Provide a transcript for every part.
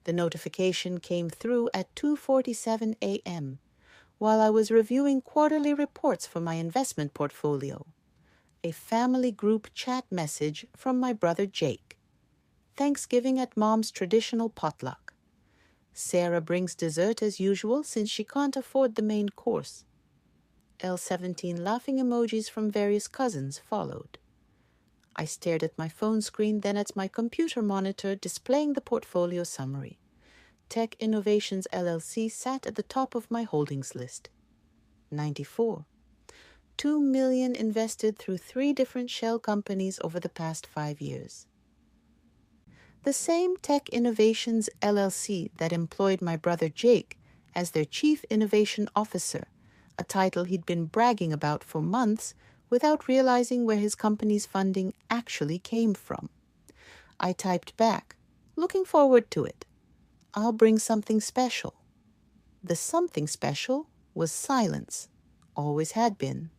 The notification came through at 2:47 a.m. while I was reviewing quarterly reports for my investment portfolio. A family group chat message from my brother Jake. Thanksgiving at Mom's traditional potluck. Sarah brings dessert as usual since she can't afford the main course. L17 laughing emojis from various cousins followed. I stared at my phone screen, then at my computer monitor displaying the portfolio summary. Tech Innovations LLC sat at the top of my holdings list. 94. $2 million invested through 3 different shell companies over the past 5 years. The same Tech Innovations LLC that employed my brother Jake as their Chief Innovation Officer, a title he'd been bragging about for months without realizing where his company's funding actually came from. I typed back, looking forward to it. I'll bring something special. The something special was silence, always had been.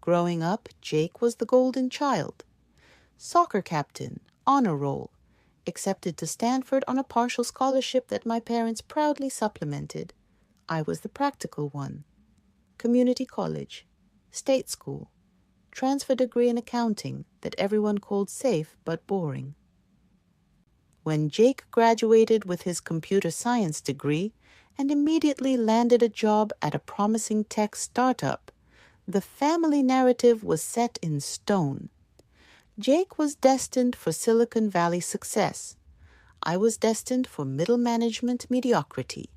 Growing up, Jake was the golden child. Soccer captain, honor roll, accepted to Stanford on a partial scholarship that my parents proudly supplemented. I was the practical one. Community college, state school, transfer degree in accounting that everyone called safe but boring. When Jake graduated with his computer science degree and immediately landed a job at a promising tech startup, the family narrative was set in stone. Jake was destined for Silicon Valley success. I was destined for middle management mediocrity.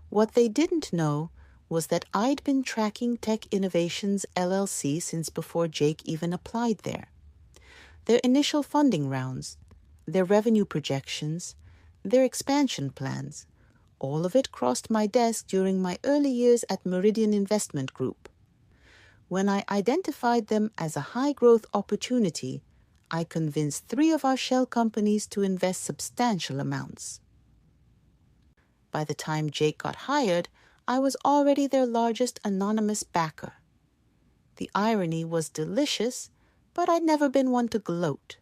What they didn't know was that I'd been tracking Tech Innovations LLC since before Jake even applied there. Their initial funding rounds, their revenue projections, their expansion plans, all of it crossed my desk during my early years at Meridian Investment Group. When I identified them as a high-growth opportunity, I convinced 3 of our shell companies to invest substantial amounts. By the time Jake got hired, I was already their largest anonymous backer. The irony was delicious, but I'd never been one to gloat.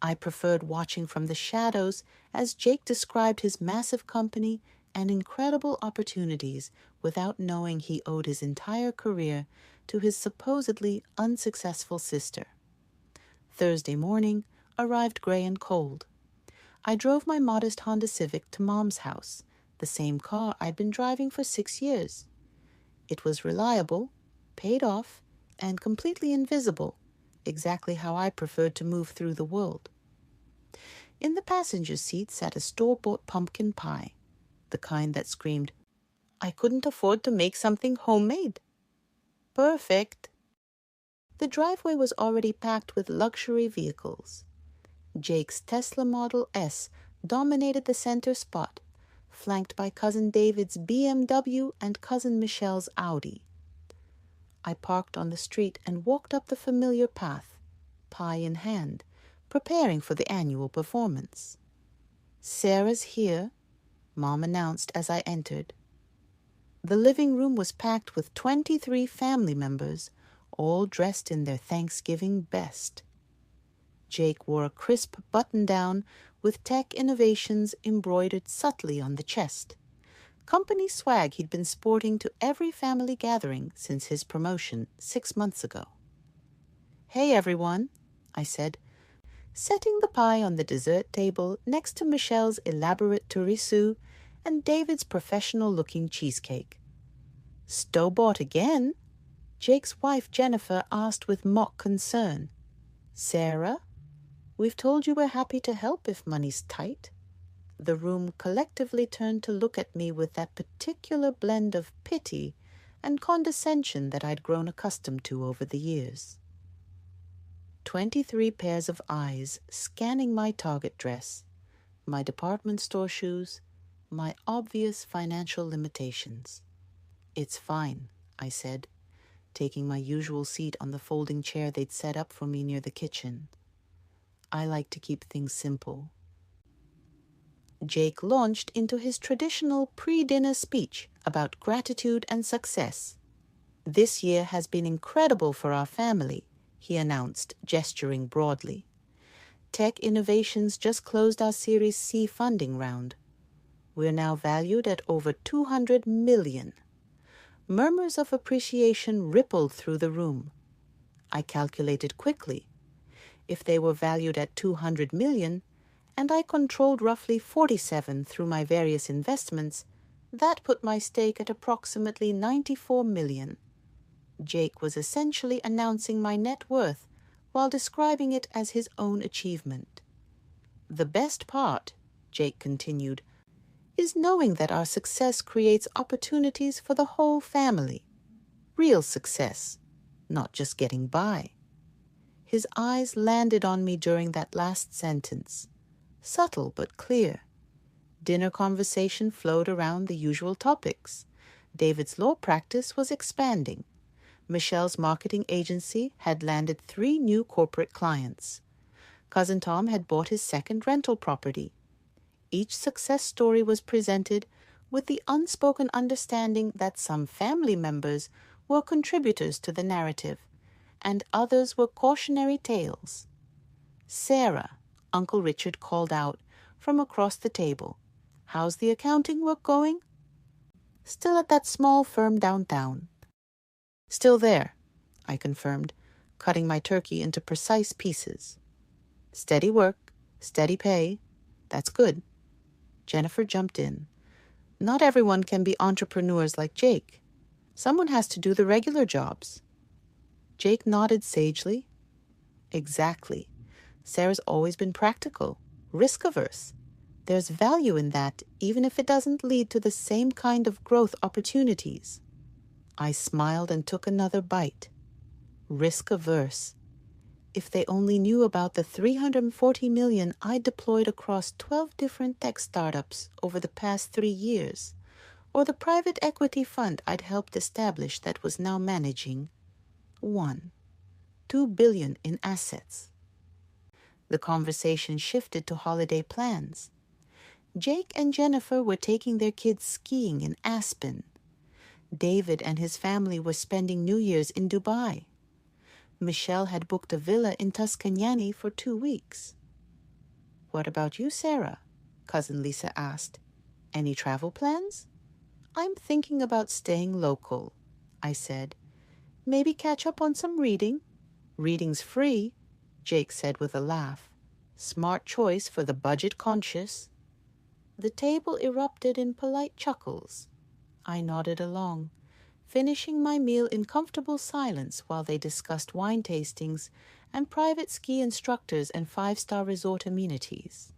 I preferred watching from the shadows as Jake described his massive company and incredible opportunities without knowing he owed his entire career to his supposedly unsuccessful sister. Thursday morning arrived gray and cold. I drove my modest Honda Civic to Mom's house, the same car I'd been driving for 6 years. It was reliable, paid off, and completely invisible, exactly how I preferred to move through the world. In the passenger seat sat a store-bought pumpkin pie, the kind that screamed, "I couldn't afford to make something homemade." Perfect. The driveway was already packed with luxury vehicles. Jake's Tesla Model S dominated the center spot, flanked by Cousin David's BMW and Cousin Michelle's Audi. I parked on the street and walked up the familiar path, pie in hand, preparing for the annual performance. "Sarah's here," Mom announced as I entered. The living room was packed with 23 family members, all dressed in their Thanksgiving best. Jake wore a crisp button-down with Tech Innovations embroidered subtly on the chest, company swag he'd been sporting to every family gathering since his promotion 6 months ago. "Hey, everyone," I said, setting the pie on the dessert table next to Michelle's elaborate tiramisu and David's professional-looking cheesecake. "Store-bought again?" Jake's wife Jennifer asked with mock concern. "Sarah, we've told you we're happy to help if money's tight." The room collectively turned to look at me with that particular blend of pity and condescension that I'd grown accustomed to over the years. 23 pairs of eyes scanning my Target dress, my department store shoes, my obvious financial limitations. "It's fine," I said, taking my usual seat on the folding chair they'd set up for me near the kitchen. I like to keep things simple. Jake launched into his traditional pre-dinner speech about gratitude and success. "This year has been incredible for our family," he announced, gesturing broadly. Tech Innovations just closed our Series C funding round. We're now valued at over $200 million. Murmurs of appreciation rippled through the room. I calculated quickly. If they were valued at $200 million, and I controlled roughly 47 through my various investments, that put my stake at approximately $94 million. Jake was essentially announcing my net worth while describing it as his own achievement. The best part, Jake continued, is knowing that our success creates opportunities for the whole family. Real success, not just getting by. His eyes landed on me during that last sentence. Subtle but clear. Dinner conversation flowed around the usual topics. David's law practice was expanding. Michelle's marketing agency had landed 3 new corporate clients. Cousin Tom had bought his second rental property. Each success story was presented with the unspoken understanding that some family members were contributors to the narrative, and others were cautionary tales. "Sarah," Uncle Richard called out from across the table. "How's the accounting work going?" "Still at that small firm downtown." "Still there," I confirmed, cutting my turkey into precise pieces. "Steady work, steady pay. That's good." Jennifer jumped in. "Not everyone can be entrepreneurs like Jake. Someone has to do the regular jobs." Jake nodded sagely. "Exactly. Sarah's always been practical, risk-averse. There's value in that, even if it doesn't lead to the same kind of growth opportunities." I smiled and took another bite. Risk-averse. If they only knew about the $340 million I deployed across 12 different tech startups over the past 3 years, or the private equity fund I'd helped establish that was now managing $2 billion in assets. The conversation shifted to holiday plans. Jake and Jennifer were taking their kids skiing in Aspen. David and his family were spending New Year's in Dubai. Michelle had booked a villa in Tuscany for 2 weeks. "What about you, Sarah?" Cousin Lisa asked. "Any travel plans?" "I'm thinking about staying local," I said. "Maybe catch up on some reading." "Reading's free," Jake said with a laugh. "Smart choice for the budget-conscious." The table erupted in polite chuckles. I nodded along, finishing my meal in comfortable silence while they discussed wine tastings and private ski instructors and 5-star resort amenities.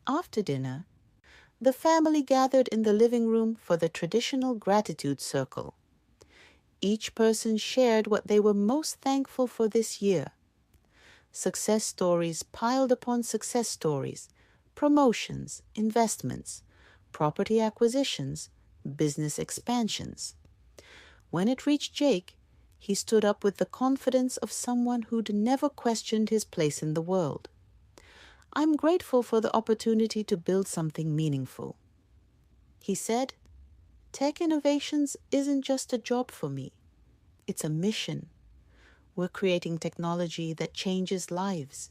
After dinner, the family gathered in the living room for the traditional gratitude circle. Each person shared what they were most thankful for this year. Success stories piled upon success stories, promotions, investments, property acquisitions, business expansions. When it reached Jake, he stood up with the confidence of someone who'd never questioned his place in the world. "I'm grateful for the opportunity to build something meaningful." He said, "Tech Innovations isn't just a job for me. It's a mission. We're creating technology that changes lives,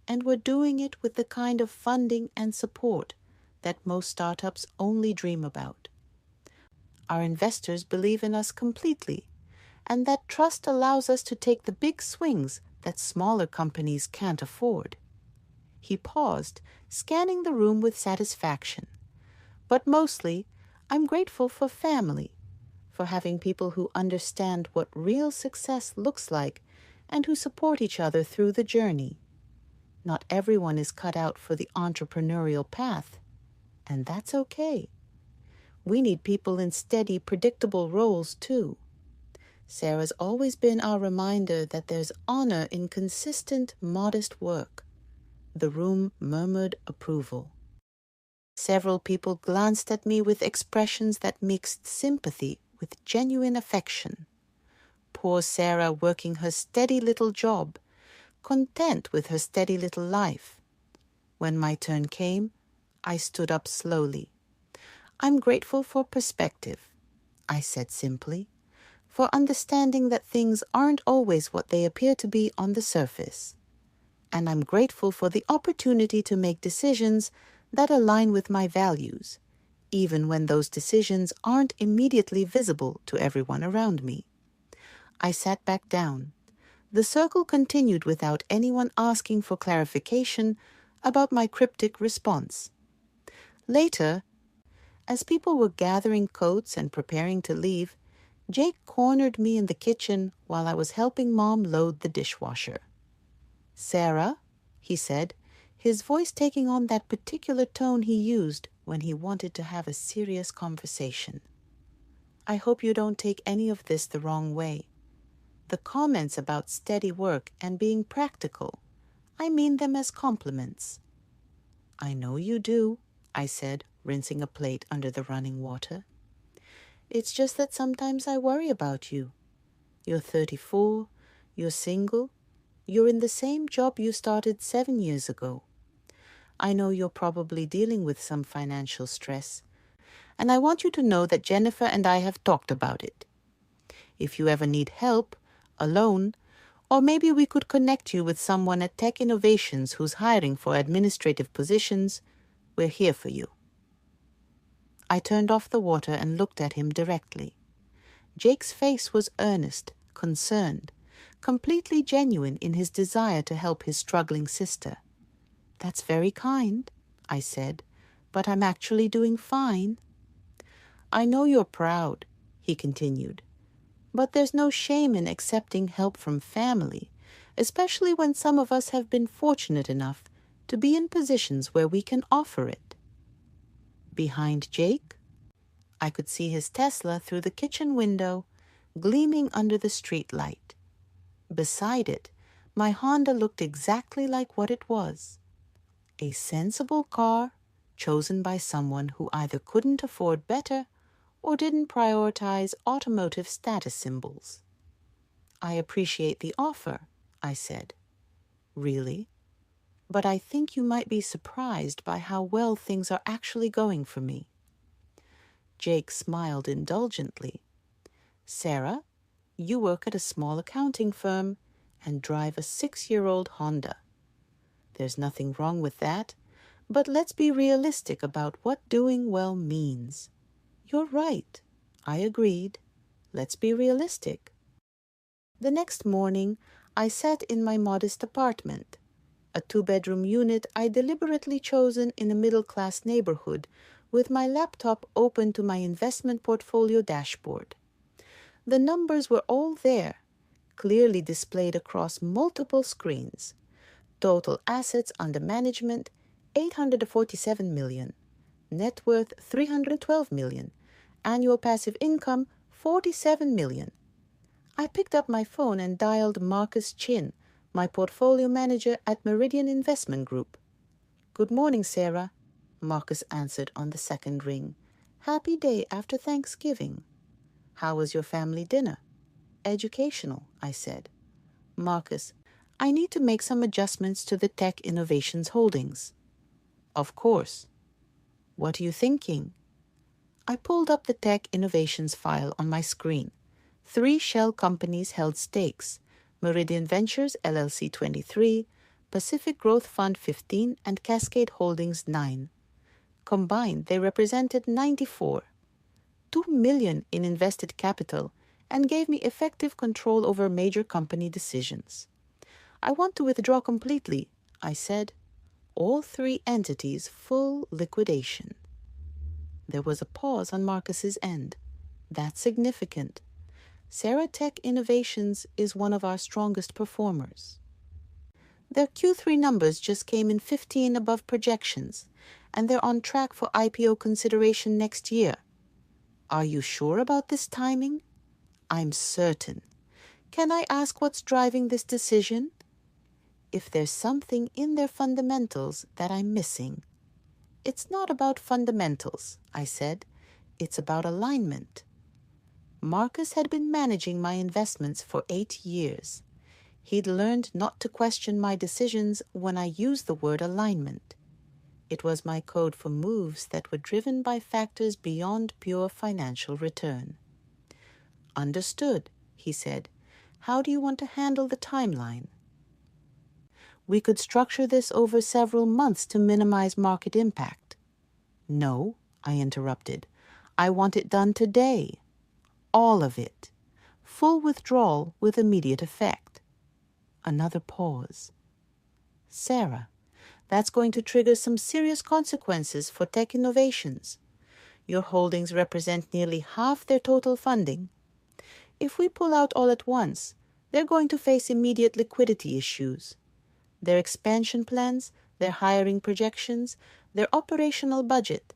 and we're doing it with the kind of funding and support that most startups only dream about. Our investors believe in us completely, and that trust allows us to take the big swings that smaller companies can't afford." He paused, scanning the room with satisfaction. "But mostly, I'm grateful for family, for having people who understand what real success looks like and who support each other through the journey. Not everyone is cut out for the entrepreneurial path, and that's okay. We need people in steady, predictable roles, too. Sarah's always been our reminder that there's honor in consistent, modest work." The room murmured approval. Several people glanced at me with expressions that mixed sympathy with genuine affection. Poor Sarah working her steady little job, content with her steady little life. When my turn came, I stood up slowly. "I'm grateful for perspective," I said simply, "for understanding that things aren't always what they appear to be on the surface. and I'm grateful for the opportunity to make decisions that align with my values, even when those decisions aren't immediately visible to everyone around me. I sat back down. The circle continued without anyone asking for clarification about my cryptic response. Later, as people were gathering coats and preparing to leave, Jake cornered me in the kitchen while I was helping Mom load the dishwasher. "Sarah," he said, his voice taking on that particular tone he used when he wanted to have a serious conversation. "I hope you don't take any of this the wrong way. The comments about steady work and being practical, I mean them as compliments." "I know you do," I said, rinsing a plate under the running water. "It's just that sometimes I worry about you. You're 34, you're single, you're in the same job you started 7 years ago. I know you're probably dealing with some financial stress, and I want you to know that Jennifer and I have talked about it. If you ever need help, a loan, or maybe we could connect you with someone at Tech Innovations who's hiring for administrative positions, we're here for you." I turned off the water and looked at him directly. Jake's face was earnest, concerned, completely genuine in his desire to help his struggling sister. "That's very kind," I said, "but I'm actually doing fine." "I know you're proud," he continued, "but there's no shame in accepting help from family, especially when some of us have been fortunate enough to be in positions where we can offer it." Behind Jake, I could see his Tesla through the kitchen window, gleaming under the street light. Beside it, my Honda looked exactly like what it was. A sensible car chosen by someone who either couldn't afford better or didn't prioritize automotive status symbols. "I appreciate the offer," I said. "Really? But I think you might be surprised by how well things are actually going for me." Jake smiled indulgently. "Sarah, you work at a small accounting firm and drive a 6-year-old Honda. There's nothing wrong with that, but let's be realistic about what doing well means." "You're right," I agreed. "Let's be realistic." The next morning, I sat in my modest apartment, a 2-bedroom unit I deliberately chosen in a middle-class neighborhood, with my laptop open to my investment portfolio dashboard. The numbers were all there, clearly displayed across multiple screens. Total assets under management, $847 million. Net worth, $312 million. Annual passive income, $47 million. I picked up my phone and dialed Marcus Chin, my portfolio manager at Meridian Investment Group. "Good morning, Sarah," Marcus answered on the second ring. "Happy day after Thanksgiving." "How was your family dinner?" "Educational," I said. "Marcus, I need to make some adjustments to the Tech Innovations holdings." "Of course. What are you thinking?" I pulled up the Tech Innovations file on my screen. 3 shell companies held stakes: Meridian Ventures LLC 23, Pacific Growth Fund 15, and Cascade Holdings 9. Combined, they represented 94. $2 million in invested capital and gave me effective control over major company decisions. "I want to withdraw completely," I said. "All 3 entities full liquidation." There was a pause on Marcus's end. "That's significant. Sarah Tech Innovations is one of our strongest performers. Their Q3 numbers just came in 15 above projections, and they're on track for IPO consideration next year. Are you sure about this timing?" "I'm certain. Can I ask what's driving this decision?" "If there's something in their fundamentals that I'm missing." "It's not about fundamentals," I said. "It's about alignment." Marcus had been managing my investments for 8 years. He'd learned not to question my decisions when I used the word alignment. It was my code for moves that were driven by factors beyond pure financial return. "Understood," he said. "How do you want to handle the timeline?" We could structure this over several months to minimize market impact. No, I interrupted. I want it done today. All of it. Full withdrawal with immediate effect. Another pause. Sarah, that's going to trigger some serious consequences for Tech Innovations. Your holdings represent nearly half their total funding. If we pull out all at once, they're going to face immediate liquidity issues. Their expansion plans, their hiring projections, their operational budget,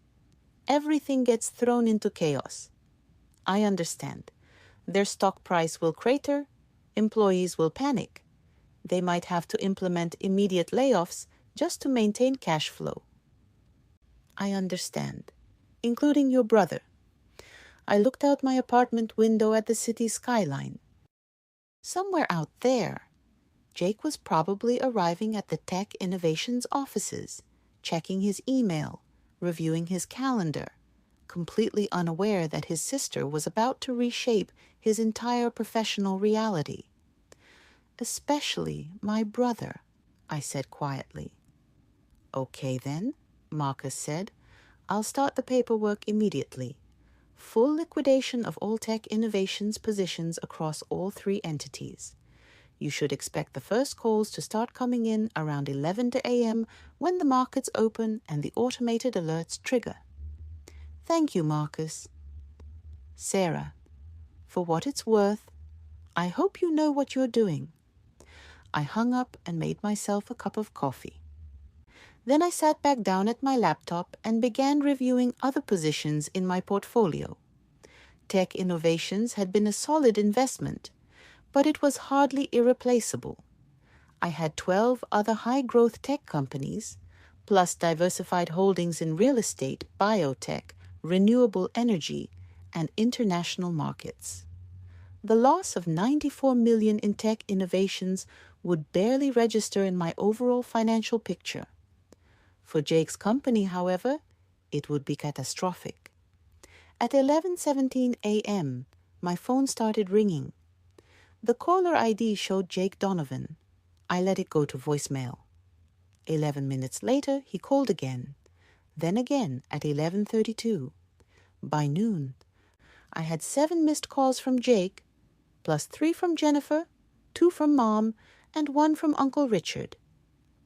everything gets thrown into chaos. I understand. Their stock price will crater, employees will panic. They might have to implement immediate layoffs just to maintain cash flow. I understand, including your brother. I looked out my apartment window at the city skyline. Somewhere out there, Jake was probably arriving at the Tech Innovations offices, checking his email, reviewing his calendar, completely unaware that his sister was about to reshape his entire professional reality. Especially my brother, I said quietly. Okay then, Marcus said. I'll start the paperwork immediately. Full liquidation of all Tech Innovations positions across all 3 entities. You should expect the first calls to start coming in around 11 a.m. when the markets open and the automated alerts trigger. Thank you, Marcus. Sarah, for what it's worth, I hope you know what you're doing. I hung up and made myself a cup of coffee. Then I sat back down at my laptop and began reviewing other positions in my portfolio. Tech Innovations had been a solid investment, but it was hardly irreplaceable. I had 12 other high-growth tech companies, plus diversified holdings in real estate, biotech, renewable energy, and international markets. The loss of $94 million in Tech Innovations would barely register in my overall financial picture. For Jake's company, however, it would be catastrophic. At 11:17 a.m., my phone started ringing. The caller ID showed Jake Donovan. I let it go to voicemail. 11 minutes later, he called again. Then again at 11:32. By noon, I had 7 missed calls from Jake, plus 3 from Jennifer, 2 from Mom, and 1 from Uncle Richard.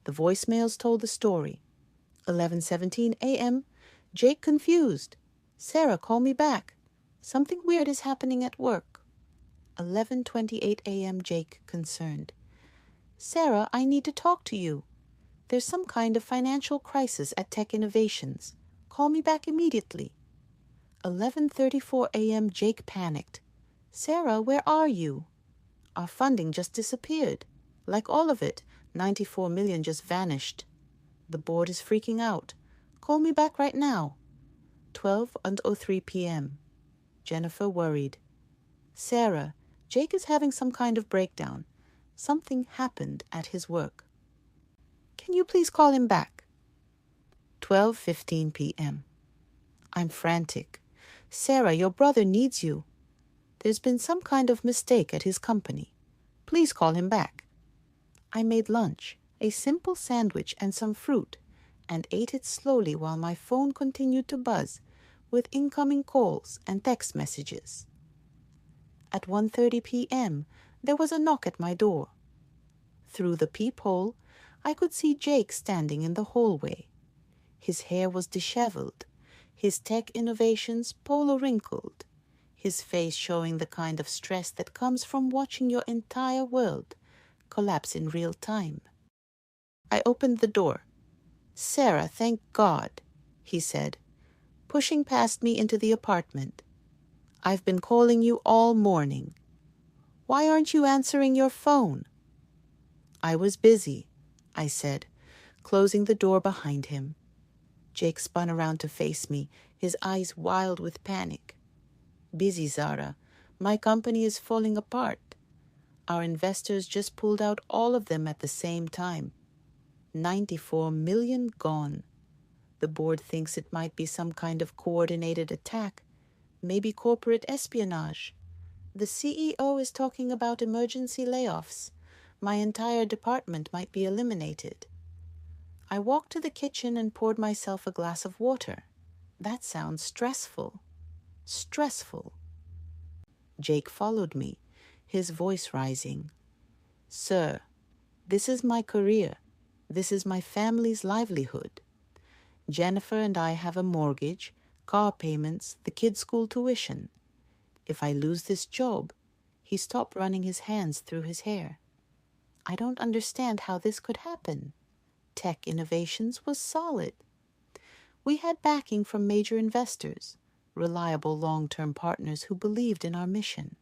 The voicemails told the story. 11:17 a.m., Jake confused. Sarah, call me back. Something weird is happening at work. 11:28 a.m., Jake concerned. Sarah, I need to talk to you. There's some kind of financial crisis at Tech Innovations. Call me back immediately. 11:34 a.m., Jake panicked. Sarah, where are you? Our funding just disappeared. Like all of it, $94 million just vanished. The board is freaking out. Call me back right now. 12:03 p.m. Jennifer worried. Sarah, Jake is having some kind of breakdown. Something happened at his work. Can you please call him back? 12:15 p.m. I'm frantic. Sarah, your brother needs you. There's been some kind of mistake at his company. Please call him back. I made lunch, a simple sandwich and some fruit, and ate it slowly while my phone continued to buzz with incoming calls and text messages. At 1:30 p.m., there was a knock at my door. Through the peephole, I could see Jake standing in the hallway. His hair was disheveled, his Tech Innovations polo wrinkled, his face showing the kind of stress that comes from watching your entire world collapse in real time. I opened the door. Sarah, thank God, he said, pushing past me into the apartment. I've been calling you all morning. Why aren't you answering your phone? I was busy, I said, closing the door behind him. Jake spun around to face me, his eyes wild with panic. Busy, Zara. My company is falling apart. Our investors just pulled out all of them at the same time. $94 million gone. The board thinks it might be some kind of coordinated attack, maybe corporate espionage. The CEO is talking about emergency layoffs, My entire department might be eliminated. I walked to the kitchen and poured myself a glass of water. That sounds stressful. Stressful. Jake followed me, his voice rising. Sir, this is my career. This is my family's livelihood. Jennifer and I have a mortgage, car payments, the kids' school tuition. If I lose this job, he stopped running his hands through his hair. I don't understand how this could happen. Tech Innovations was solid. We had backing from major investors, reliable long-term partners who believed in our mission.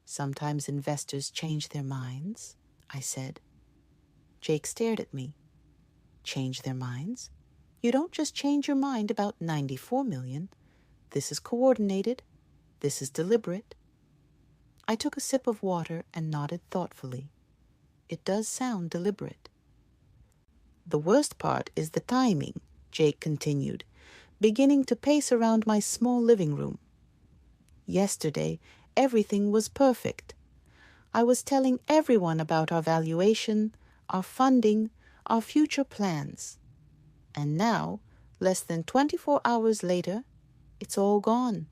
Sometimes investors change their minds, I said. Jake stared at me. Change their minds? You don't just change your mind about 94 million. This is coordinated. This is deliberate. I took a sip of water and nodded thoughtfully. It does sound deliberate. The worst part is the timing, Jake continued, beginning to pace around my small living room. Yesterday, everything was perfect. I was telling everyone about our valuation, our funding, our future plans. And now, less than 24 hours later, it's all gone.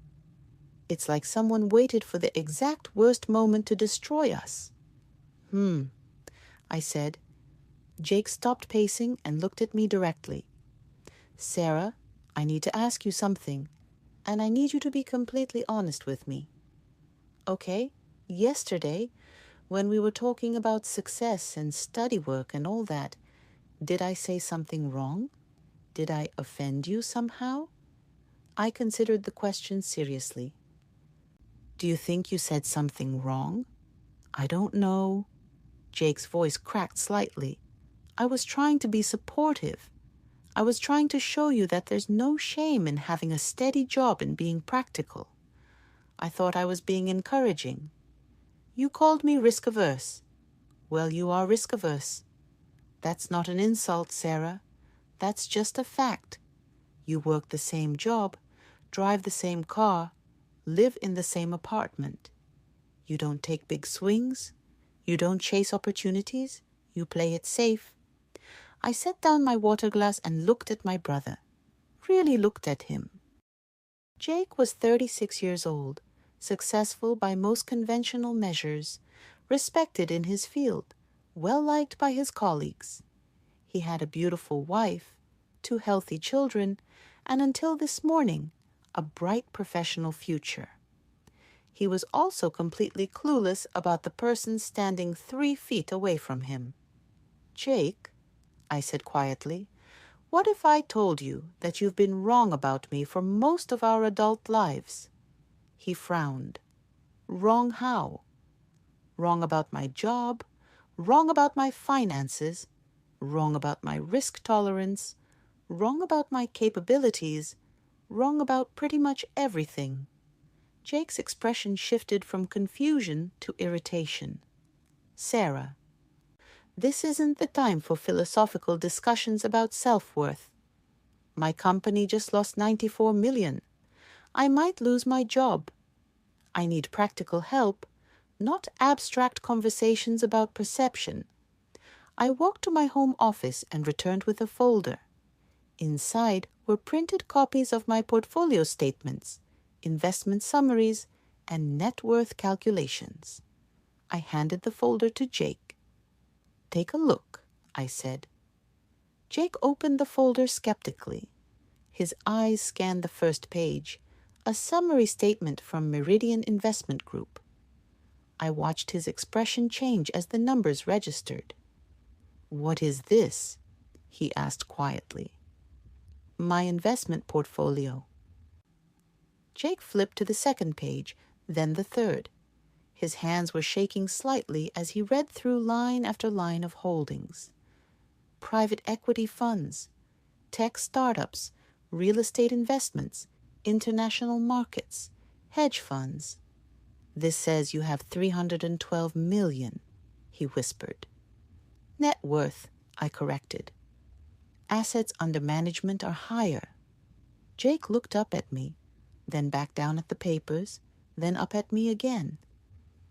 It's like someone waited for the exact worst moment to destroy us. I said. Jake stopped pacing and looked at me directly. Sarah, I need to ask you something, and I need you to be completely honest with me. Okay, yesterday, when we were talking about success and study work and all that, did I say something wrong? Did I offend you somehow? I considered the question seriously. Do you think you said something wrong? I don't know. Jake's voice cracked slightly. I was trying to be supportive. I was trying to show you that there's no shame in having a steady job and being practical. I thought I was being encouraging. You called me risk-averse. Well, you are risk-averse. That's not an insult, Sarah. That's just a fact. You work the same job, drive the same car, live in the same apartment. You don't take big swings. You don't chase opportunities. You play it safe. I set down my water glass and looked at my brother. Really looked at him. Jake was 36 years old, successful by most conventional measures, respected in his field, well-liked by his colleagues. He had a beautiful wife, 2 healthy children, and until this morning, a bright professional future. He was also completely clueless about the person standing 3 feet away from him. Jake, I said quietly, what if I told you that you've been wrong about me for most of our adult lives? He frowned. Wrong how? Wrong about my job, wrong about my finances, wrong about my risk tolerance, wrong about my capabilities, wrong about pretty much everything. Jake's expression shifted from confusion to irritation. Sarah, this isn't the time for philosophical discussions about self-worth. My company just lost 94 million. I might lose my job. I need practical help, not abstract conversations about perception. I walked to my home office and returned with a folder. Inside were printed copies of my portfolio statements, investment summaries, and net worth calculations. I handed the folder to Jake. Take a look, I said. Jake opened the folder skeptically. His eyes scanned the first page, a summary statement from Meridian Investment Group. I watched his expression change as the numbers registered. What is this? He asked quietly. My investment portfolio. Jake flipped to the second page, then the third. His hands were shaking slightly as he read through line after line of holdings. Private equity funds, tech startups, real estate investments, international markets, hedge funds. This says you have 312 million, he whispered. Net worth, I corrected. Assets under management are higher. Jake looked up at me, then back down at the papers, then up at me again.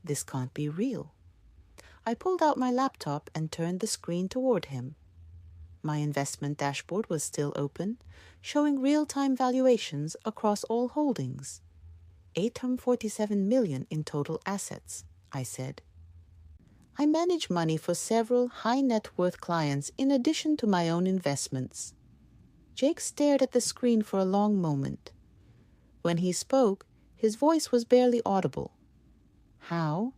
This can't be real. I pulled out my laptop and turned the screen toward him. My investment dashboard was still open, showing real-time valuations across all holdings. $847 million in total assets, I said. I manage money for several high-net-worth clients in addition to my own investments. Jake stared at the screen for a long moment. When he spoke, his voice was barely audible. How?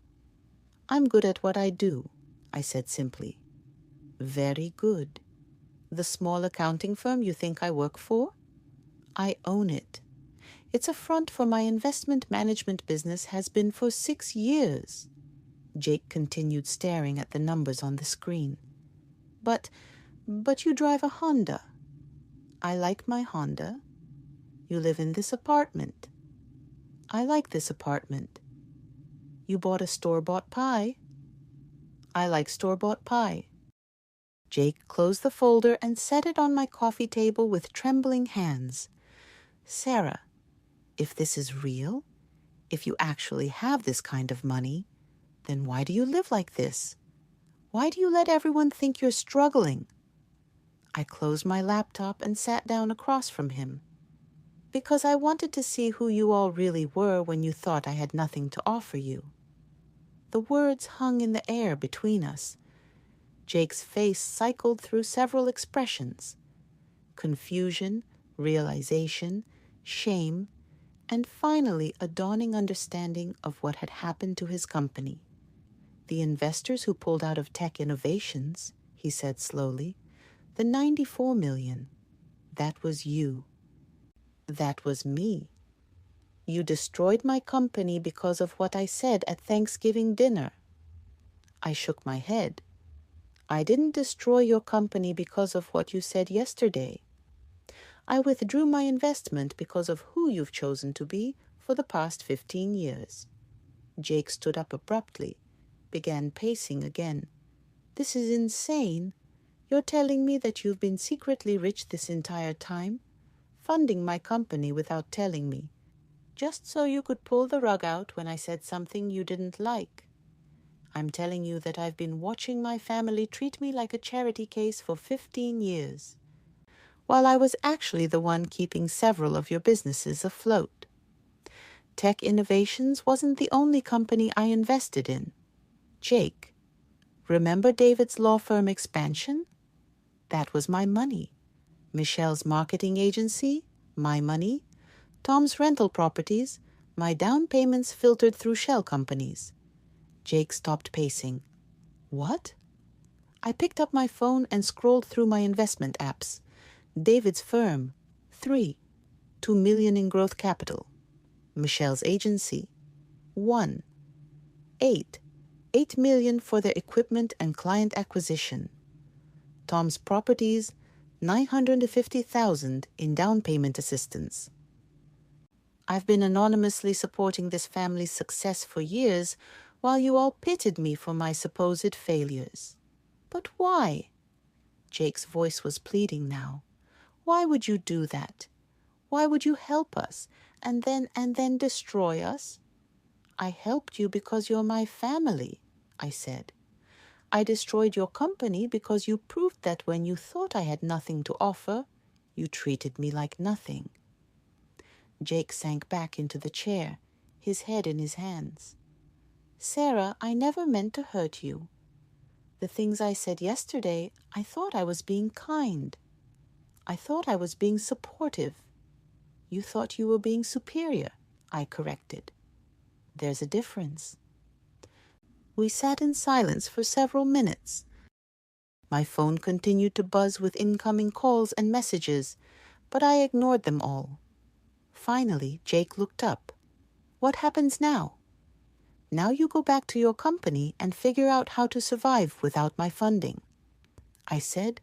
I'm good at what I do, I said simply. Very good. The small accounting firm you think I work for? I own it. It's a front for my investment management business has been for 6 years. Jake continued staring at the numbers on the screen. But you drive a Honda. I like my Honda. You live in this apartment. I like this apartment. You bought a store-bought pie. I like store-bought pie. Jake closed the folder and set it on my coffee table with trembling hands. Sarah, if this is real, if you actually have this kind of money, then why do you live like this? Why do you let everyone think you're struggling? I closed my laptop and sat down across from him. Because I wanted to see who you all really were when you thought I had nothing to offer you. The words hung in the air between us. Jake's face cycled through several expressions: confusion, realization, shame, and finally a dawning understanding of what had happened to his company. The investors who pulled out of Tech Innovations, he said slowly, the $94 million, that was you. That was me. You destroyed my company because of what I said at Thanksgiving dinner. I shook my head. I didn't destroy your company because of what you said yesterday. I withdrew my investment because of who you've chosen to be for the past 15 years. Jake stood up abruptly, began pacing again. This is insane. You're telling me that you've been secretly rich this entire time, funding my company without telling me, just so you could pull the rug out when I said something you didn't like. I'm telling you that I've been watching my family treat me like a charity case for 15 years, while I was actually the one keeping several of your businesses afloat. Tech Innovations wasn't the only company I invested in. Jake, remember David's law firm Expansion? That was my money. Michelle's marketing agency, my money. Tom's rental properties, my down payments filtered through shell companies. Jake stopped pacing. What? I picked up my phone and scrolled through my investment apps. David's firm, 3. $2 million in growth capital. Michelle's agency, 1. 8. $8 million for their equipment and client acquisition. Tom's properties, $950,000 in down payment assistance. I've been anonymously supporting this family's success for years, while you all pitied me for my supposed failures. But why? Jake's voice was pleading now. Why would you do that? Why would you help us and then destroy us? I helped you because you're my family, I said. I destroyed your company because you proved that when you thought I had nothing to offer, you treated me like nothing. Jake sank back into the chair, his head in his hands. Sarah, I never meant to hurt you. The things I said yesterday, I thought I was being kind. I thought I was being supportive. You thought you were being superior, I corrected. There's a difference. We sat in silence for several minutes. My phone continued to buzz with incoming calls and messages, but I ignored them all. Finally, Jake looked up. What happens now? Now you go back to your company and figure out how to survive without my funding. I said,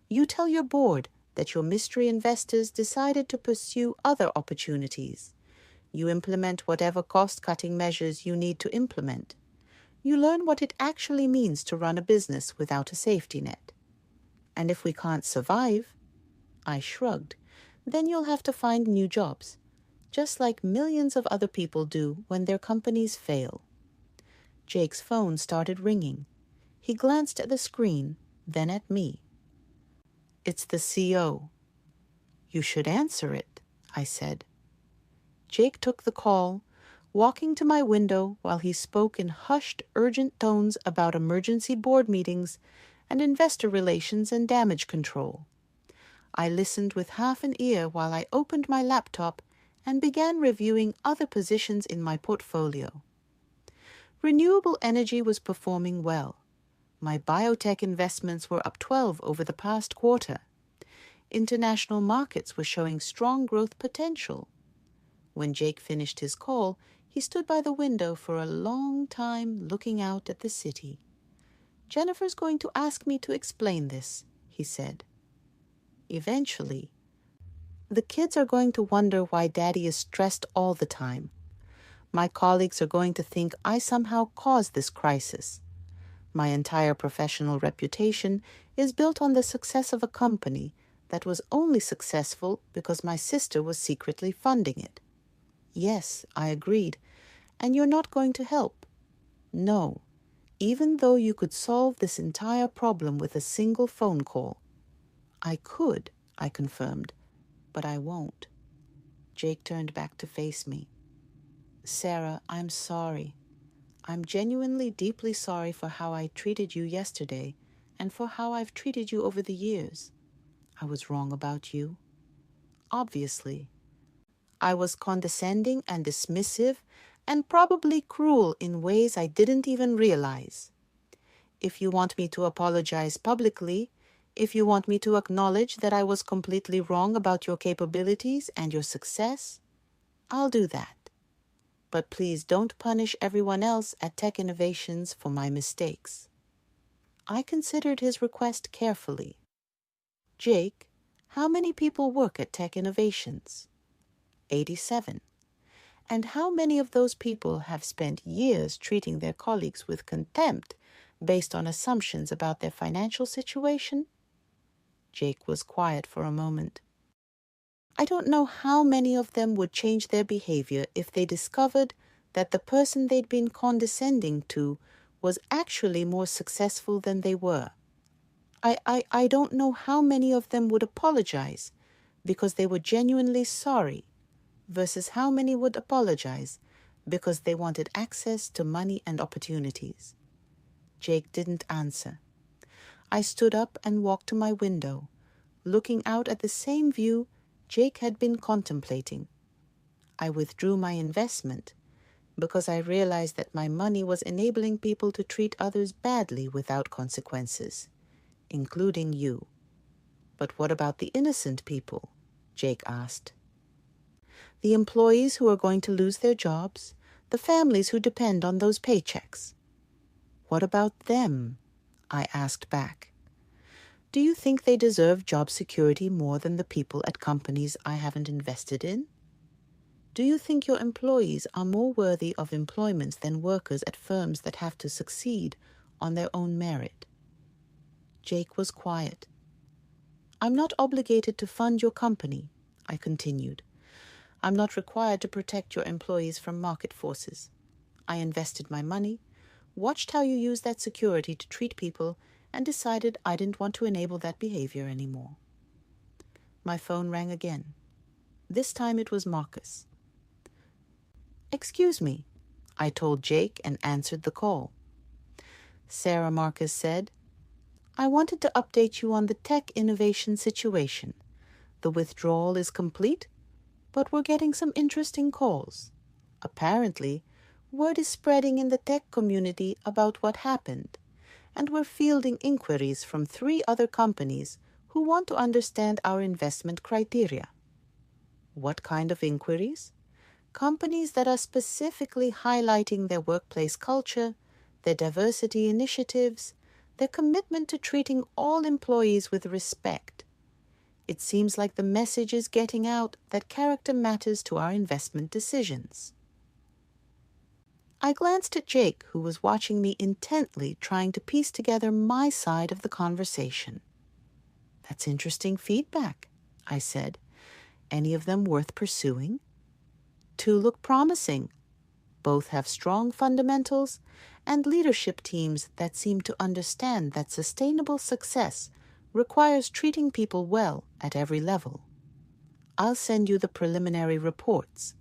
you tell your board that your mystery investors decided to pursue other opportunities. You implement whatever cost-cutting measures you need to implement. You learn what it actually means to run a business without a safety net. And if we can't survive, I shrugged, then you'll have to find new jobs, just like millions of other people do when their companies fail. Jake's phone started ringing. He glanced at the screen, then at me. "It's the CO." "You should answer it," I said. Jake took the call, walking to my window while he spoke in hushed, urgent tones about emergency board meetings and investor relations and damage control. I listened with half an ear while I opened my laptop and began reviewing other positions in my portfolio. Renewable energy was performing well. My biotech investments were up 12 over the past quarter. International markets were showing strong growth potential. When Jake finished his call, he stood by the window for a long time looking out at the city. "Jennifer's going to ask me to explain this," he said. "Eventually. The kids are going to wonder why Daddy is stressed all the time. My colleagues are going to think I somehow caused this crisis. My entire professional reputation is built on the success of a company that was only successful because my sister was secretly funding it." "Yes," I agreed. "And you're not going to help?" "No, even though you could solve this entire problem with a single phone call." "I could," I confirmed, "but I won't." Jake turned back to face me. "Sarah, I'm sorry. I'm genuinely deeply sorry for how I treated you yesterday and for how I've treated you over the years. I was wrong about you. Obviously. I was condescending and dismissive and probably cruel in ways I didn't even realize. If you want me to apologize publicly, if you want me to acknowledge that I was completely wrong about your capabilities and your success, I'll do that. But please don't punish everyone else at Tech Innovations for my mistakes." I considered his request carefully. "Jake, how many people work at Tech Innovations?" 87. "And how many of those people have spent years treating their colleagues with contempt based on assumptions about their financial situation?" Jake was quiet for a moment. "I don't know how many of them would change their behavior if they discovered that the person they'd been condescending to was actually more successful than they were. I don't know how many of them would apologize because they were genuinely sorry versus how many would apologize because they wanted access to money and opportunities." Jake didn't answer. I stood up and walked to my window, looking out at the same view Jake had been contemplating. I withdrew my investment because I realized that my money was enabling people to treat others badly without consequences, including you. "But what about the innocent people?" Jake asked. "The employees who are going to lose their jobs, the families who depend on those paychecks." "What about them?" I asked back. "Do you think they deserve job security more than the people at companies I haven't invested in? Do you think your employees are more worthy of employment than workers at firms that have to succeed on their own merit?" Jake was quiet. "I'm not obligated to fund your company," I continued. "I'm not required to protect your employees from market forces. I invested my money, watched how you use that security to treat people, and decided I didn't want to enable that behavior anymore." My phone rang again. This time it was Marcus. "Excuse me," I told Jake and answered the call. "Sarah," Marcus said, "I wanted to update you on the tech innovation situation. The withdrawal is complete, but we're getting some interesting calls. Apparently, word is spreading in the tech community about what happened, and we're fielding inquiries from 3 other companies who want to understand our investment criteria." "What kind of inquiries?" "Companies that are specifically highlighting their workplace culture, their diversity initiatives, their commitment to treating all employees with respect. It seems like the message is getting out that character matters to our investment decisions." I glanced at Jake, who was watching me intently, trying to piece together my side of the conversation. "That's interesting feedback," I said. "Any of them worth pursuing?" "2 look promising, Both have strong fundamentals and leadership teams that seem to understand that sustainable success requires treating people well at every level. I'll send you the preliminary reports.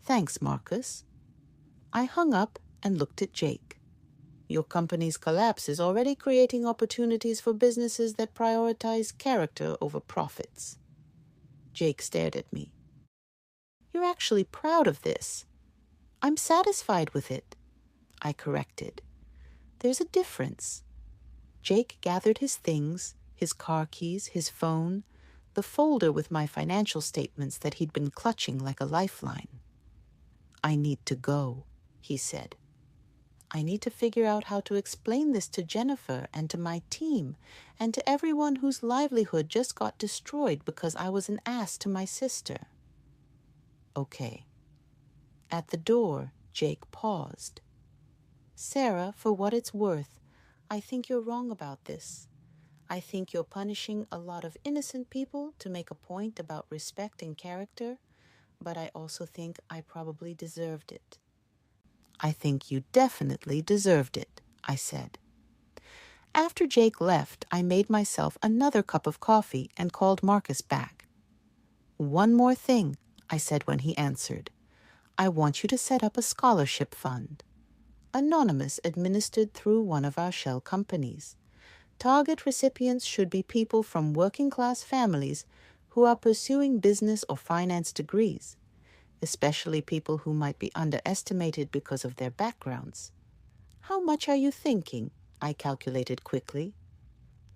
Thanks, Marcus. I hung up and looked at Jake. Your company's collapse is already creating opportunities for businesses that prioritize character over profits. Jake stared at me. You're actually proud of this. I'm satisfied with it, I corrected. There's a difference. Jake gathered his things, his car keys, his phone, the folder with my financial statements that he'd been clutching like a lifeline. I need to go, he said. I need to figure out how to explain this to Jennifer and to my team and to everyone whose livelihood just got destroyed because I was an ass to my sister. Okay. At the door, Jake paused. Sarah, for what it's worth, I think you're wrong about this. I think you're punishing a lot of innocent people to make a point about respect and character, but I also think I probably deserved it. I think you definitely deserved it, I said. After Jake left, I made myself another cup of coffee and called Marcus back. One more thing, I said when he answered. I want you to set up a scholarship fund. Anonymous, administered through one of our shell companies. Target recipients should be people from working-class families who are pursuing business or finance degrees, especially people who might be underestimated because of their backgrounds. How much are you thinking? I calculated quickly.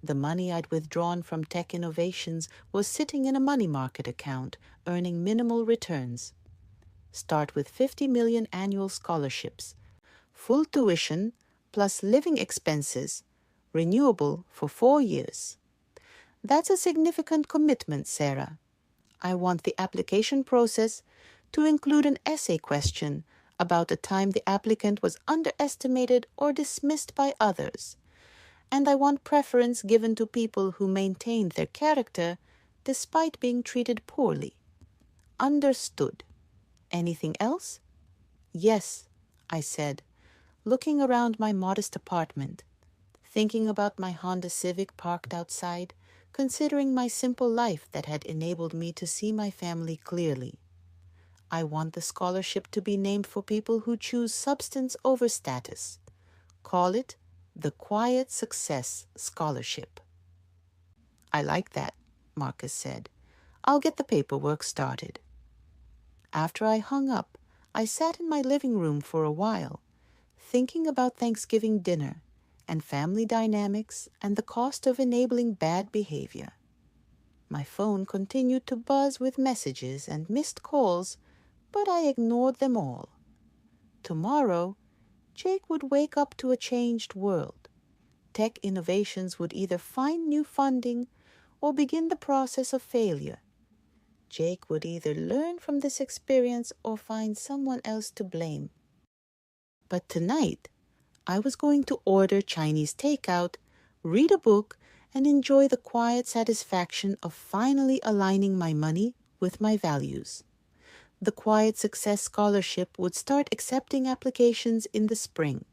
The money I'd withdrawn from Tech Innovations was sitting in a money market account, earning minimal returns. Start with 50 million annual scholarships, full tuition plus living expenses, renewable for 4 years. That's a significant commitment, Sarah. I want the application process to include an essay question about the time the applicant was underestimated or dismissed by others. And I want preference given to people who maintained their character despite being treated poorly. Understood. Anything else? Yes, I said, looking around my modest apartment, thinking about my Honda Civic parked outside, considering my simple life that had enabled me to see my family clearly. I want the scholarship to be named for people who choose substance over status. Call it the Quiet Success Scholarship. I like that, Marcus said. I'll get the paperwork started. After I hung up, I sat in my living room for a while, thinking about Thanksgiving dinner and family dynamics and the cost of enabling bad behavior. My phone continued to buzz with messages and missed calls, but I ignored them all. Tomorrow, Jake would wake up to a changed world. Tech Innovations would either find new funding or begin the process of failure. Jake would either learn from this experience or find someone else to blame. But tonight, I was going to order Chinese takeout, read a book, and enjoy the quiet satisfaction of finally aligning my money with my values. The Quiet Success Scholarship would start accepting applications in the spring.